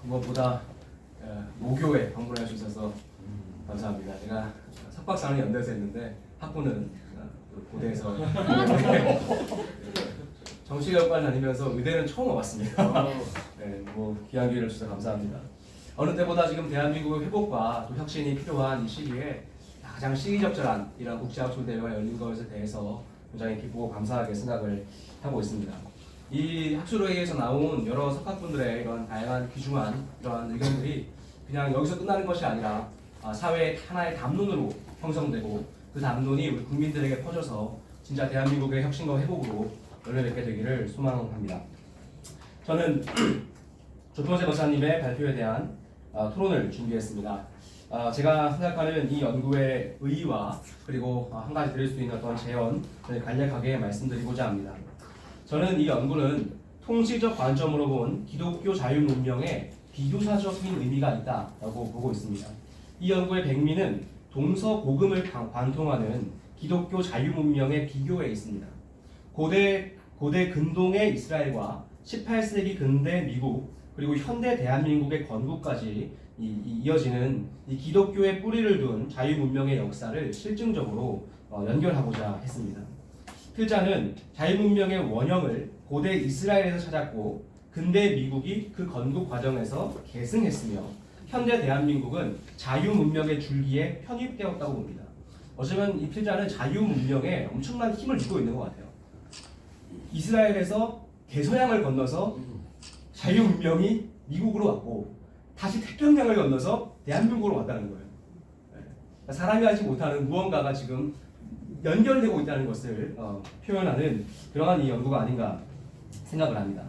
무엇보다 모교에 방문해 주셔서 감사합니다. 제가 석박사는 연대에서 했는데 학부는 고대에서 정치교육과 다니면서 의대는 처음 와봤습니다. 네, 귀한 기회를 주셔서 감사합니다. 어느 때보다 지금 대한민국의 회복과 또 혁신이 필요한 이 시기에 가장 시기적절한 이런 국제학술대회가 열린 것에 대해서 굉장히 기쁘고 감사하게 생각을 하고 있습니다. 이 학술회의에서 나온 여러 석학분들의 이런 다양한 귀중한 이러한 의견들이 그냥 여기서 끝나는 것이 아니라 사회의 하나의 담론으로 형성되고 그 담론이 우리 국민들에게 퍼져서 진짜 대한민국의 혁신과 회복으로 열려뵙게 되기를 소망합니다. 저는 조평재 박사님의 발표에 대한 토론을 준비했습니다. 제가 생각하는 이 연구의 의의와 그리고 한 가지 드릴 수 있는 어떤 제언 간략하게 말씀드리고자 합니다. 저는 이 연구는 통치적 관점으로 본 기독교 자유문명에 비교사적인 의미가 있다고 보고 있습니다. 이 연구의 백미는 동서고금을 관통하는 기독교 자유문명의 비교에 있습니다. 고대 근동의 이스라엘과 18세기 근대 미국 그리고 현대 대한민국의 건국까지 이어지는 이 기독교의 뿌리를 둔 자유문명의 역사를 실증적으로 연결하고자 했습니다. 필자는 자유문명의 원형을 고대 이스라엘에서 찾았고 근대 미국이 그 건국 과정에서 계승했으며 현대 대한민국은 자유문명의 줄기에 편입되었다고 봅니다. 어쩌면 이 필자는 자유문명에 엄청난 힘을 주고 있는 것 같아요. 이스라엘에서 대서양을 건너서 자유문명이 미국으로 왔고 다시 태평양을 건너서 대한민국으로 왔다는 거예요. 사람이 하지 못하는 무언가가 지금 연결되고 있다는 것을 표현하는 그러한 이 연구가 아닌가 생각을 합니다.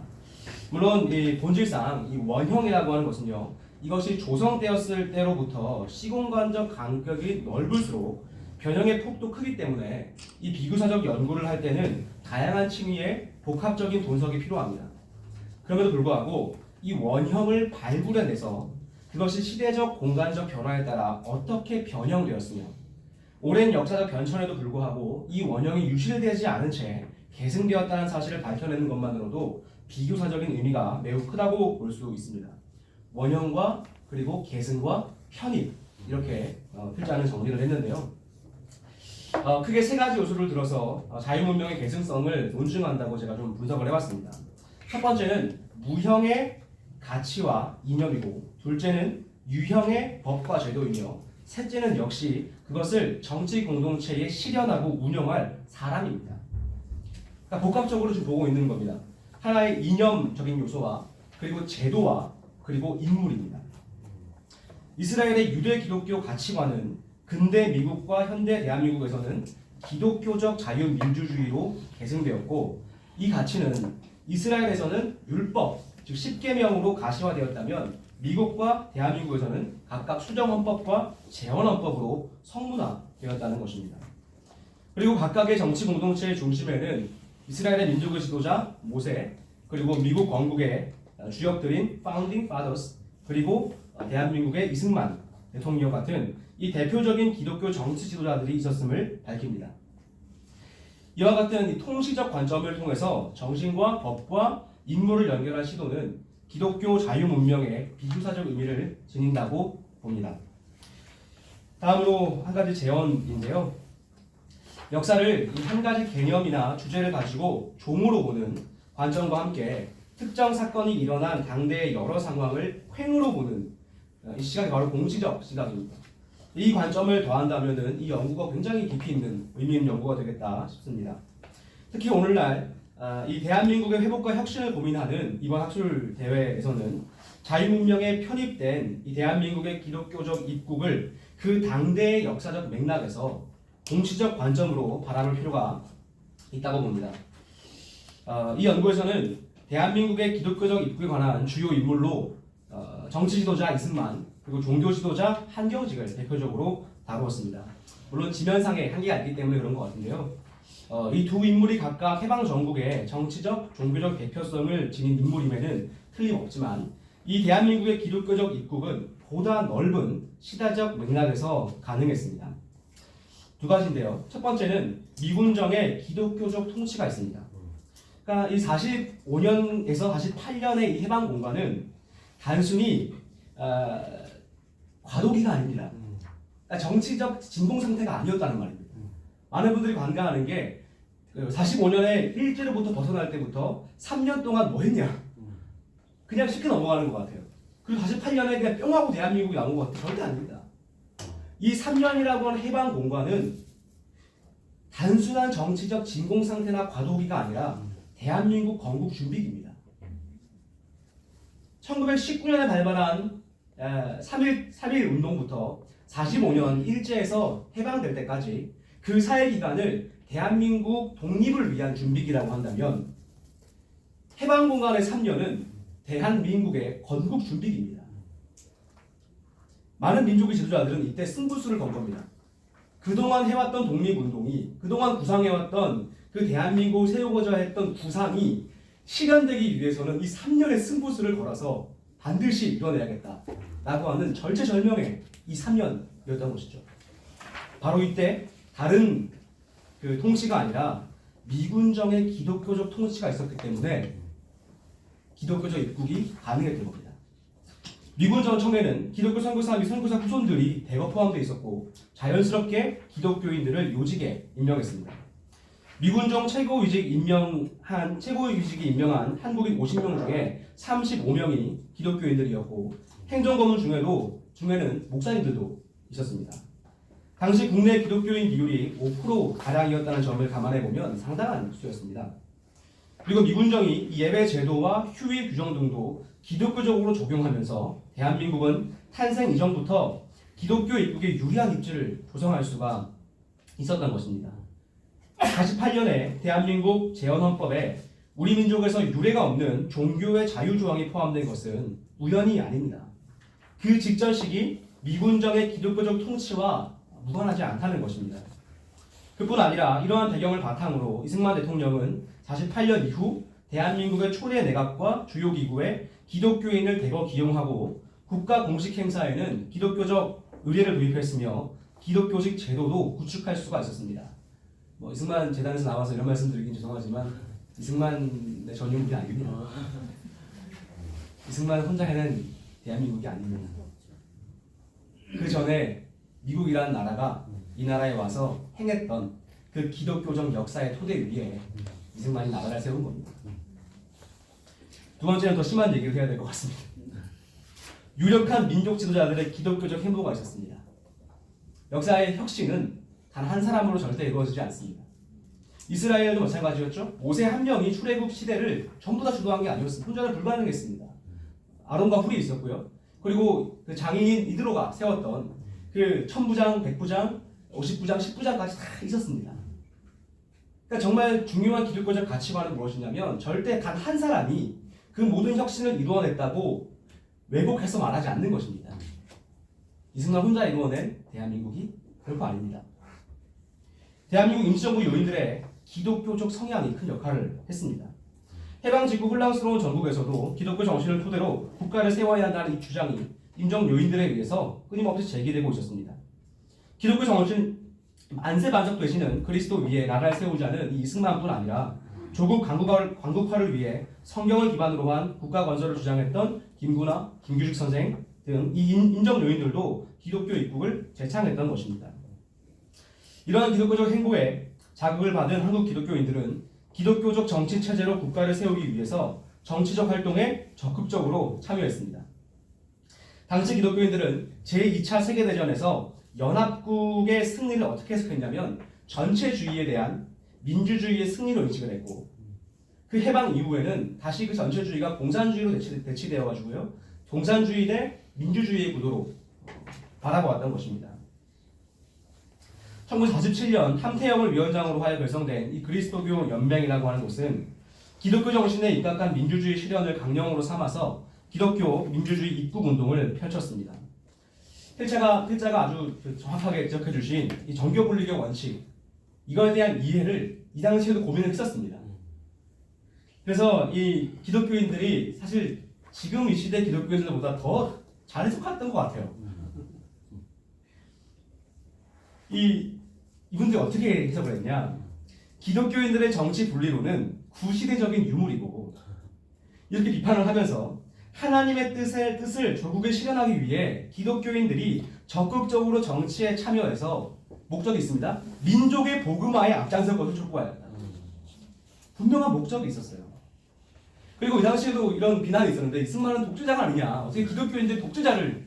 물론 이 본질상 이 원형이라고 하는 것은요, 이것이 조성되었을 때로부터 시공간적 간격이 넓을수록 변형의 폭도 크기 때문에 이 비교사적 연구를 할 때는 다양한 층위의 복합적인 분석이 필요합니다. 그럼에도 불구하고 이 원형을 발굴해내서 그것이 시대적 공간적 변화에 따라 어떻게 변형되었으며 오랜 역사적 변천에도 불구하고 이 원형이 유실되지 않은 채 계승되었다는 사실을 밝혀내는 것만으로도 비교사적인 의미가 매우 크다고 볼 수 있습니다. 원형과 그리고 계승과 편입 이렇게 필자는 정리를 했는데요. 크게 세 가지 요소를 들어서 자유문명의 계승성을 논증한다고 제가 좀 분석을 해봤습니다. 첫 번째는 무형의 가치와 이념이고, 둘째는 유형의 법과 제도이며, 셋째는 역시 그것을 정치 공동체에 실현하고 운영할 사람입니다. 그러니까 복합적으로 좀 보고 있는 겁니다. 하나의 이념적인 요소와 그리고 제도와 그리고 인물입니다. 이스라엘의 유대 기독교 가치관은 근대 미국과 현대 대한민국에서는 기독교적 자유민주주의로 계승되었고, 이 가치는 이스라엘에서는 율법, 즉 십계명으로 가시화되었다면 미국과 대한민국에서는 각각 수정헌법과 재헌헌법으로 성문화되었다는 것입니다. 그리고 각각의 정치 공동체의 중심에는 이스라엘의 민족의 지도자 모세, 그리고 미국 건국의 주역들인 Founding Fathers, 그리고 대한민국의 이승만 대통령 같은 이 대표적인 기독교 정치 지도자들이 있었음을 밝힙니다. 이와 같은 이 통시적 관점을 통해서 정신과 법과 인물을 연결한 시도는 기독교 자유문명의 비교사적 의미를 지닌다고 봅니다. 다음으로 한 가지 제언인데요. 역사를 이 한 가지 개념이나 주제를 가지고 종으로 보는 관점과 함께 특정 사건이 일어난 당대의 여러 상황을 횡으로 보는 이 시각이 바로 공시적 시각입니다. 이 관점을 더한다면 이 연구가 굉장히 깊이 있는 의미 있는 연구가 되겠다 싶습니다. 특히 오늘날 이 대한민국의 회복과 혁신을 고민하는 이번 학술 대회에서는 자유문명에 편입된 이 대한민국의 기독교적 입국을 그 당대의 역사적 맥락에서 공시적 관점으로 바라볼 필요가 있다고 봅니다. 이 연구에서는 대한민국의 기독교적 입국에 관한 주요 인물로 정치 지도자 이승만 그리고 종교 지도자 한경직을 대표적으로 다루었습니다. 물론 지면상에 한계가 있기 때문에 그런 것 같은데요. 이 두 인물이 각각 해방 정국의 정치적, 종교적 대표성을 지닌 인물임에는 틀림없지만 이 대한민국의 기독교적 입국은 보다 넓은 시대적 맥락에서 가능했습니다. 두 가지인데요. 첫 번째는 미군정의 기독교적 통치가 있습니다. 그러니까 이 45년에서 48년의 이 해방 공간은 단순히 과도기가 아닙니다. 정치적 진공 상태가 아니었다는 말입니다. 많은 분들이 관가하는 게 45년에 일제로부터 벗어날 때부터 3년 동안 뭐 했냐 그냥 쉽게 넘어가는 것 같아요. 그리고 48년에 그냥 뿅 하고 대한민국이 나온 것 같아요. 절대 아닙니다. 이 3년이라고 하는 해방 공간은 단순한 정치적 진공 상태나 과도기가 아니라 대한민국 건국 준비기입니다. 1919년에 발발한 3.1 운동부터 45년 일제에서 해방될 때까지 그 사회 기간을 대한민국 독립을 위한 준비기라고 한다면 해방 공간의 3년은 대한민국의 건국 준비기입니다. 많은 민족의 지도자들은 이때 승부수를 건 겁니다. 그동안 해왔던 독립운동이, 그동안 구상해왔던 그 대한민국을 세우고자 했던 구상이 실현되기 위해서는 이 3년의 승부수를 걸어서 반드시 이뤄내야겠다라고 하는 절체절명의 이 3년이었던 것이죠. 바로 이때 다른 그 통치가 아니라 미군정의 기독교적 통치가 있었기 때문에 기독교적 입국이 가능했던 겁니다. 미군정 청에는 기독교 선교사 및 선교사 후손들이 대거 포함되어 있었고 자연스럽게 기독교인들을 요직에 임명했습니다. 미군정 최고위직이 임명한 한국인 50명 중에 35명이 기독교인들이었고 행정고문 중에는 목사님들도 있었습니다. 당시 국내 기독교인 비율이 5%가량이었다는 점을 감안해 보면 상당한 수였습니다. 그리고 미군정이 이 예배 제도와 휴일 규정 등도 기독교적으로 적용하면서 대한민국은 탄생 이전부터 기독교 입국에 유리한 입지를 조성할 수가 있었던 것입니다. 48년에 대한민국 재헌헌법에 우리 민족에서 유례가 없는 종교의 자유조항이 포함된 것은 우연이 아닙니다. 그 직전 시기 미군정의 기독교적 통치와 무관하지 않다는 것입니다. 그뿐 아니라 이러한 배경을 바탕으로 이승만 대통령은 48년 이후 대한민국의 초대 내각과 주요 기구에 기독교인을 대거 기용하고 국가 공식 행사에는 기독교적 의례를 도입했으며 기독교식 제도도 구축할 수가 있었습니다. 이승만 재단에서 나와서 이런 말씀 드리긴 죄송하지만 이승만의 전용물이 아닙니다. 이승만 혼자 해낸 대한민국이 아닙니다. 그 전에 미국이라는 나라가 이 나라에 와서 행했던 그 기독교적 역사의 토대 위에 이승만이 나라를 세운 겁니다. 두 번째는 더 심한 얘기를 해야 될 것 같습니다. 유력한 민족 지도자들의 기독교적 행보가 있었습니다. 역사의 혁신은 단 한 사람으로 절대 이루어지지 않습니다. 이스라엘도 마찬가지였죠. 모세 한 명이 출애굽 시대를 전부 다 주도한 게 아니었습니다. 혼자는 불가능했습니다. 아론과 훌이 있었고요. 그리고 그 장인인 이드로가 세웠던 그 1000부장, 100부장, 50부장, 10부장까지 다 있었습니다. 그러니까 정말 중요한 기독교적 가치관은 무엇이냐면 절대 단 한 사람이 그 모든 혁신을 이루어냈다고 왜곡해서 말하지 않는 것입니다. 이승만 혼자 이루어낸 대한민국이 결코 아닙니다. 대한민국 임시정부 요인들의 기독교적 성향이 큰 역할을 했습니다. 해방 직후 혼란스러운 전국에서도 기독교 정신을 토대로 국가를 세워야 한다는 이 주장이 임정 요인들에 의해서 끊임없이 제기되고 있었습니다. 기독교 정신 안세반석 되시는 그리스도 위에 나라를 세우자는 이 이승만뿐 아니라 조국 강국화를 위해 성경을 기반으로 한 국가 건설을 주장했던 김구나, 김규식 선생 등 이 인정 요인들도 기독교 입국을 제창했던 것입니다. 이러한 기독교적 행보에 자극을 받은 한국 기독교인들은 기독교적 정치 체제로 국가를 세우기 위해서 정치적 활동에 적극적으로 참여했습니다. 당시 기독교인들은 제2차 세계대전에서 연합국의 승리를 어떻게 해석했냐면 전체주의에 대한 민주주의의 승리로 인식을 했고 그 해방 이후에는 다시 그 전체주의가 공산주의로 대치되어 가지고요. 공산주의 대 민주주의의 구도로 바라보았던 것입니다. 1947년 함태영을 위원장으로 하여 결성된 이 그리스도교 연맹이라고 하는 곳은 기독교 정신에 입각한 민주주의 실현을 강령으로 삼아서 기독교 민주주의 입국 운동을 펼쳤습니다. 필자가 아주 정확하게 지적해 주신 이 정교 분리교 원칙 이거에 대한 이해를 이 당시에도 고민을 했었습니다. 그래서 이 기독교인들이 사실 지금 이 시대 기독교인들보다 더 잘 해석했던 것 같아요. 이분들이 어떻게 해석을 했냐? 기독교인들의 정치 분리론은 구시대적인 유물이고 이렇게 비판을 하면서 하나님의 뜻을 조국에 실현하기 위해 기독교인들이 적극적으로 정치에 참여해서 목적이 있습니다. 민족의 복음화에 앞장설 것을 촉구하였다. 분명한 목적이 있었어요. 그리고 이 당시에도 이런 비난이 있었는데 이승만은 독재자가 아니냐, 어떻게 기독교인들 독재자를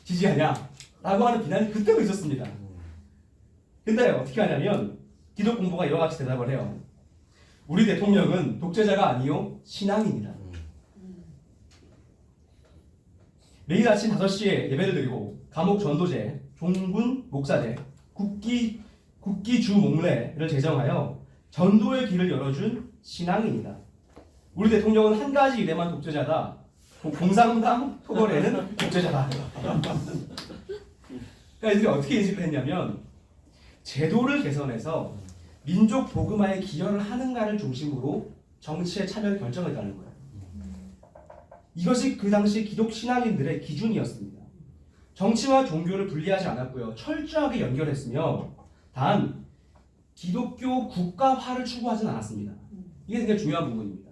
지지하냐 라고 하는 비난이 그때도 있었습니다. 근데 어떻게 하냐면 기독 공보가 이와 같이 대답을 해요. 우리 대통령은 독재자가 아니요 신앙인이다. 매일 아침 5시에 예배를 드리고 감옥 전도제, 종군 목사제, 국기 주목례를 제정하여 전도의 길을 열어준 신앙인이다. 우리 대통령은 한 가지 일에만 독재자다. 공산당 토벌에는 독재자다. 그러니까 이들이 어떻게 인식을 했냐면 제도를 개선해서 민족 복음화에 기여를 하는가를 중심으로 정치에 참여를 결정했다는 거예요. 이것이 그 당시 기독 신앙인들의 기준이었습니다. 정치와 종교를 분리하지 않았고요. 철저하게 연결했으며 단 기독교 국가화를 추구하지는 않았습니다. 이게 굉장히 중요한 부분입니다.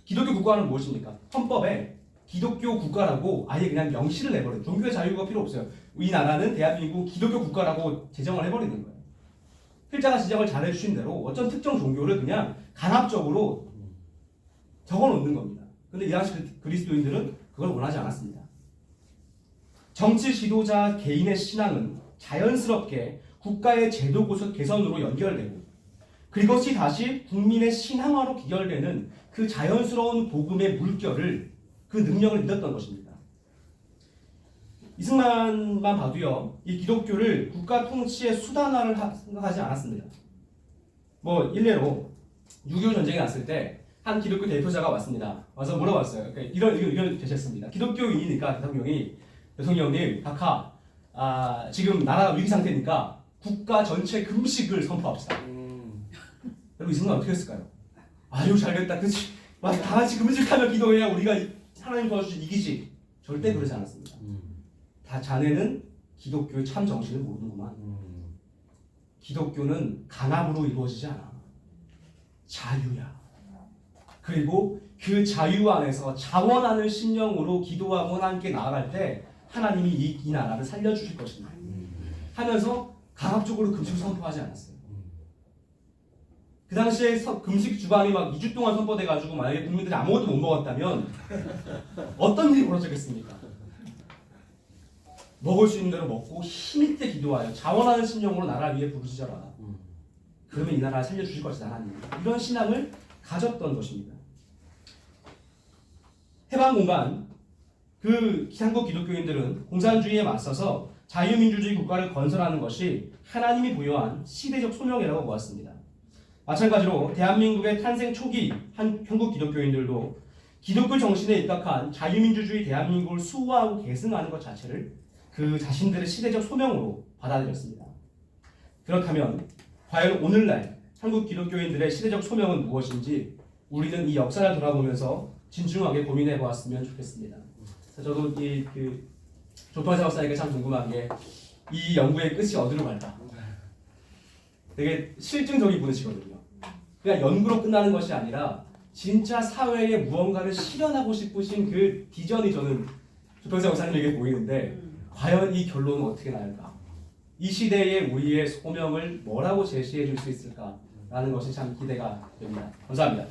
기독교 국가는 무엇입니까? 헌법에 기독교 국가라고 아예 그냥 명시를 내버려요. 종교의 자유가 필요 없어요. 이 나라는 대한민국 기독교 국가라고 제정을 해버리는 거예요. 필자가 지적을 잘해주신 대로 어떤 특정 종교를 그냥 간합적으로 적어놓는 겁니다. 근데 이 당시 그리스도인들은 그걸 원하지 않았습니다. 정치 지도자 개인의 신앙은 자연스럽게 국가의 제도 개선으로 연결되고 그것이 다시 국민의 신앙화로 기결되는 그 자연스러운 복음의 물결을 그 능력을 믿었던 것입니다. 이승만만 봐도요, 이 기독교를 국가 통치의 수단화를 생각하지 않았습니다. 뭐 일례로 6.25 전쟁이 났을 때 한 기독교 대표자가 왔습니다. 와서 물어봤어요. 그러니까 이런 의견을 제시했습니다. 기독교인이니까 대통령님 각하 지금 나라가 위기 상태니까 국가 전체 금식을 선포합시다. 그리고 이승만 어떻게 했을까요? 아유 잘됐다. 그치? 다 같이 금식하며 기도해야 우리가 하나님 도와주시 이기지. 절대 그러지 않았습니다. 다 자네는 기독교의 참 정신을 모르는구만. 기독교는 강함으로 이루어지지 않아. 자유야. 그리고 그 자유 안에서 자원하는 심령으로 기도하고 함께 나아갈 때 하나님이 이 나라를 살려주실 것입니다. 하면서 강압적으로 금식을 선포하지 않았어요. 그 당시에 금식 주간이 막 2주 동안 선포돼가지고 만약에 국민들이 아무것도 못 먹었다면 어떤 일이 벌어졌겠습니까? 먹을 수 있는 대로 먹고 힘있게 기도하여 자원하는 심령으로 나라를 위해 부르짖어라. 그러면 이 나라를 살려주실 것이다 하나님. 이런 신앙을 가졌던 것입니다. 해방공간 그 한국 기독교인들은 공산주의에 맞서서 자유민주주의 국가를 건설하는 것이 하나님이 부여한 시대적 소명이라고 보았습니다. 마찬가지로 대한민국의 탄생 초기 한국 기독교인들도 기독교 정신에 입각한 자유민주주의 대한민국을 수호하고 계승하는 것 자체를 그 자신들의 시대적 소명으로 받아들였습니다. 그렇다면 과연 오늘날 한국 기독교인들의 시대적 소명은 무엇인지 우리는 이 역사를 돌아보면서 진중하게 고민해 보았으면 좋겠습니다. 저도 조평사 목사님께 참 궁금한 게 이 연구의 끝이 어디로 갈까? 되게 실증적인 분이시거든요. 그냥 연구로 끝나는 것이 아니라 진짜 사회에 무언가를 실현하고 싶으신 그 비전이 저는 조평사 목사님에게 보이는데 과연 이 결론은 어떻게 나올까? 이 시대에 우리의 소명을 뭐라고 제시해 줄 수 있을까라는 것이 참 기대가 됩니다. 감사합니다.